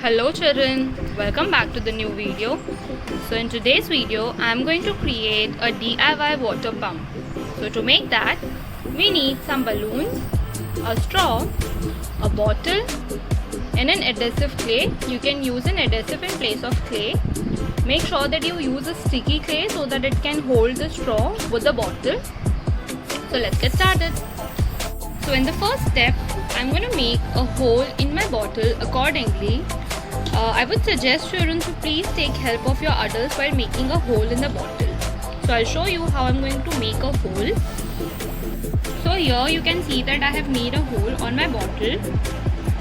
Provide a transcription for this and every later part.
Hello children, welcome back to the new video. So in today's video, I am going to create a DIY water pump. So to make that, we need some balloons, a straw, a bottle and an adhesive clay. You can use an adhesive in place of clay. Make sure that you use a sticky clay so that it can hold the straw with the bottle. So let's get started. So in the first step, I'm going to make a hole in my bottle accordingly. I would suggest children to please take help of your adults while making a hole in the bottle. So I'll show you how I'm going to make a hole. So here you can see that I have made a hole on my bottle.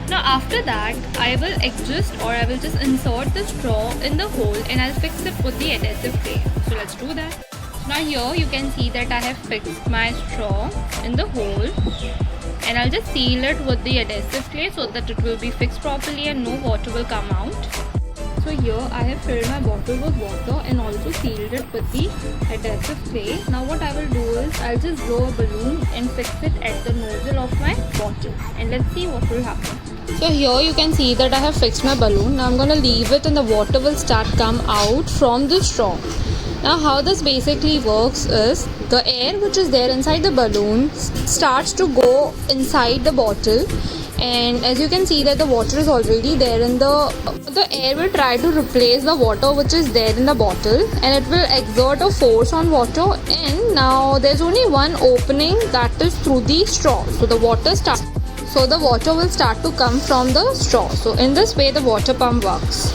Now after that, I will just insert the straw in the hole and I'll fix it with the adhesive clay. So let's do that. Now here you can see that I have fixed my straw in the hole. And I'll just seal it with the adhesive clay so that it will be fixed properly and no water will come out. So here I have filled my bottle with water and also sealed it with the adhesive clay. Now what I will do is I'll just blow a balloon and fix it at the nozzle of my bottle. And let's see what will happen. So here you can see that I have fixed my balloon. Now I'm going to leave it and the water will start come out from the straw. Now how this basically works is the air which is there inside the balloon starts to go inside the bottle, and as you can see that the water is already there in the air will try to replace the water which is there in the bottle, and it will exert a force on water, and now there's only one opening, that is through the straw. So the water will start to come from the straw. So in this way the water pump works.